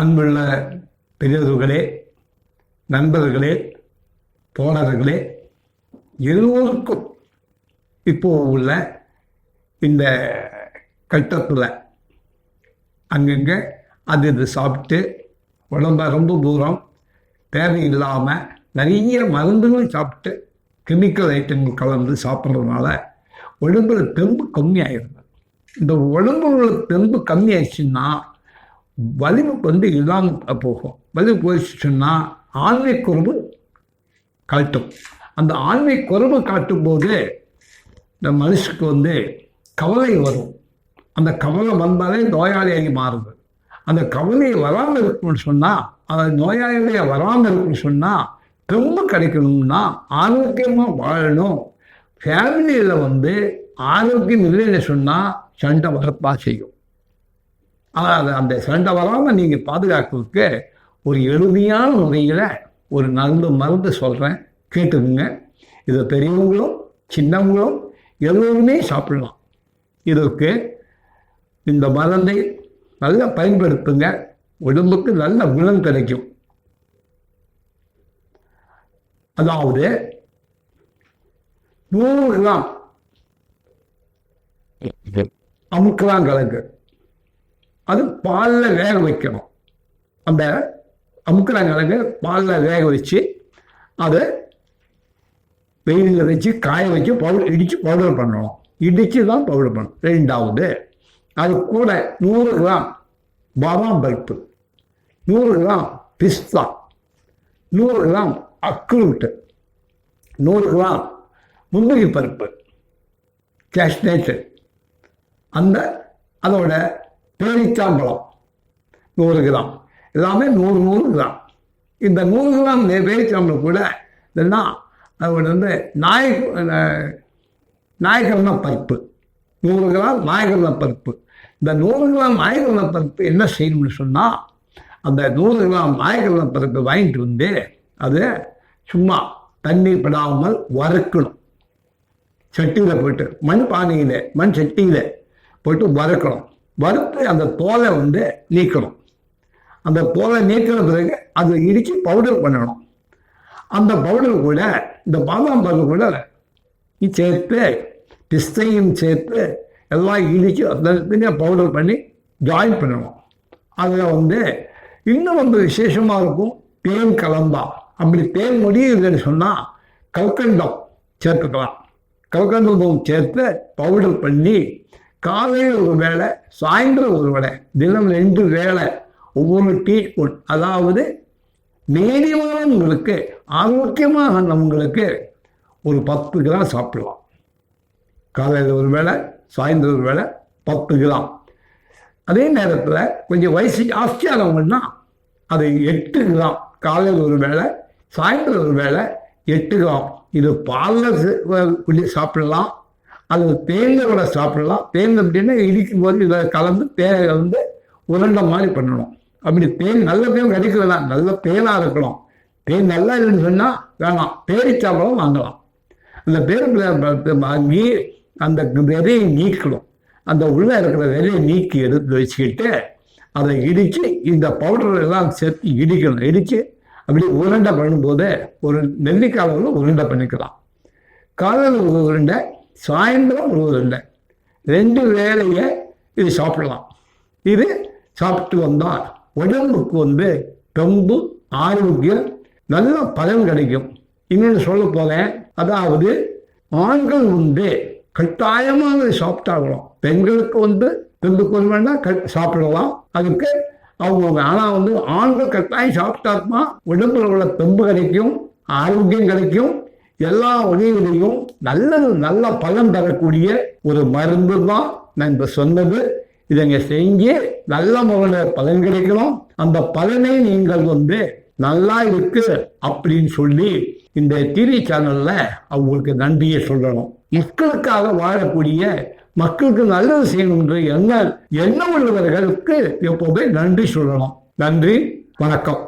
அன்புள்ள பெரியவர்களே, நண்பர்களே, தோழர்களே, எல்லோருக்கும் இப்போ உள்ள இந்த கட்டத்தில் அங்கங்கே அது இது சாப்பிட்டு உடம்ப ரொம்ப தூரம் தேவையில்லாமல் நிறைய மருந்துகள் சாப்பிட்டு கெமிக்கல் ஐட்டங்கள் கலந்து சாப்பிட்றதுனால உடம்புல தெம்பு கம்மியாயிருது. இந்த உடம்புல தெம்பு கம்மியாயிடுச்சுன்னா வலிமை இல்லாமல் போகும். வலிமை போயிடுச்சுன்னா ஆண்மை குறைவு காட்டும். அந்த ஆண்மை குறைவு காட்டும் போது இந்த மனுஷனுக்கு கவலை வரும். அந்த கவலை வந்தாலே நோயாளியாகி மாறுது. அந்த கவலையை வராமல் இருக்கணும்னு சொன்னால், அந்த நோயாளியை வராமல் இருக்கணும்னு சொன்னால், ரொம்ப கிடைக்கணும்னா ஆரோக்கியமாக வாழணும். ஃபேமிலியில் ஆரோக்கியம் இல்லைன்னு சொன்னால் சண்டை வரப்பா செய்யும். ஆனால் அந்த சண்டை வராமல் நீங்கள் பாதுகாக்கிறதுக்கு ஒரு எளிமையான முறையில் ஒரு நல்ல மருந்து சொல்கிறேன், கேட்டுக்குங்க. இதை பெரியவங்களும் சின்னவங்களும் எல்லோருமே சாப்பிடலாம். இதற்கு இந்த மருந்தை நல்லா பயன்படுத்துங்க, உடம்புக்கு நல்ல குணம் கிடைக்கும். அதாவது 100 கிராம் அமுக்கலாங்கிழங்கு, அது பாலில் வேக வைக்கணும். அந்த அமுக்கலாங்கிழங்கு பாலில் வேக வச்சு அதை வெயிலில் வச்சு காய வச்சு இடித்து பவுடர் பண்ணணும். இடித்து தான் பவுடர் பண்ணணும். ரெண்டாவது, அது கூட 100 கிராம் பாதாம் பருப்பு, 100 கிராம் பிஸ்தா, 100 கிராம் அக்ரூட்டு, 100 கிராம் முந்திரி பருப்பு, கேஷ்நட்டு, அதோட பேரிச்சாம்பழம் 100 கிராம், எல்லாமே 100 கிராம். இந்த 100 கிராம் பேரிச்சாம்பழம் கூட இல்லைன்னா அதோட நாயகரண பருப்பு 100 கிராம் நாயகரண பருப்பு. இந்த 100 கிராம் நாயகரண பருப்பு என்ன செய்யணும்னு சொன்னால், அந்த 100 கிராம் நாயகரண பருப்பு வாங்கிட்டு அது சும்மா தண்ணீர் படாமல் வறுக்கணும். சட்டியில் போட்டு மண் சட்டியில் போட்டு வறுக்கணும். வறுத்து அந்த தோலை நீக்கணும். அந்த தோலை நீக்கிற பிறகு அதை இடித்து பவுடர் பண்ணணும். அந்த பவுடர் கூட இந்த பாதாம் பருப்பு கூட சேர்த்து பிஸ்தையும் சேர்த்து எல்லாம் இடித்து அதை பவுடர் பண்ணி ஜாயின் பண்ணணும். அதில் இன்னும் விசேஷமாக இருக்கும், தேன் கலந்தா. அப்படி தேன் முடியுதுன்னு சொன்னால் கல்கண்டம் சேர்த்துக்கலாம். கல்கண்டம் சேர்த்து பவுடர் பண்ணி காலையில் ஒரு வேளை, சாயந்தரம் ஒரு வேளை, தினம் 2 வேளை ஒவ்வொரு டீஸ்பூன், அதாவது மீடியமானவங்களுக்கு ஆரோக்கியமானவங்களுக்கு ஒரு 10 கிராம் சாப்பிடலாம். காலையில் ஒரு வேளை, சாயந்தரம் ஒரு வேளை 10 கிராம். அதே நேரத்தில் கொஞ்சம் வயசு ஜாஸ்தியானவங்கன்னா அது 8 கிராம். காலையில் ஒரு வேளை, சாயந்தரம் ஒரு வேளை 8 கிராம். இது பாலில் சாப்பிடலாம், அது தேனில் கூட சாப்பிடலாம். தேன் அப்படின்னா இடிக்கும் போது இதை கலந்து தேனை உருண்டை மாதிரி பண்ணணும். அப்படி தேன் நல்ல தேன் கிடைக்கலதான், நல்ல தேனாக இருக்கணும். தேன் நல்லா இல்லைன்னு சொன்னால் வேணாம், பேரிச்சாம்பழம் வாங்கலாம். அந்த வாங்கி அந்த விதையை நீக்கணும். அந்த உள்ளே இருக்கிற விதையை நீக்கி எடுத்து வச்சுக்கிட்டு அதை இடித்து இந்த பவுடர் எல்லாம் சேர்த்து இடிக்கணும். இடித்து அப்படி உருண்டை பண்ணும்போது ஒரு நெல்லிக்காய் உருண்டை பண்ணிக்கலாம். காலையில் ஒரு உருண்டை, சாயந்தரம் ஒரு உருண்டை, 2 வேளையை இது சாப்பிடலாம். இது சாப்பிட்டு வந்தால் உடம்புக்கு ரொம்ப ஆரோக்கியம், நல்ல பலன் கிடைக்கும். இன்னொன்று சொல்ல போகிறேன், அதாவது ஆண்கள் கட்டாயமாக சாப்பிட்டாகலாம். பெண்களுக்கு தெம்பு கொள்வேன்னா சாப்பிடலாம். அதுக்கு அவங்க ஆனால் ஆண்கள் கட்டாயம் சாப்பிட்டாத்மா உடம்புல உள்ள தெம்பு கிடைக்கும், ஆரோக்கியம் கிடைக்கும். எல்லா வகையிலையும் நல்ல பலன் தரக்கூடிய ஒரு மருந்து தான் நான் இப்போ சொன்னது. இதை செஞ்சு நல்ல முறையில் பலன் கிடைக்கணும். அந்த பலனை நீங்கள் நல்லா இருக்கு அப்படின்னு சொல்லி இந்த டிவி சேனல்ல அவங்களுக்கு நன்றியை சொல்லணும். மக்களுக்காக வாழக்கூடிய, மக்களுக்கு நல்லது செய்யணும் என்று எண்ணம் உள்ளவர்களுக்கு எப்போதுமே நன்றி சொல்லணும். நன்றி, வணக்கம்.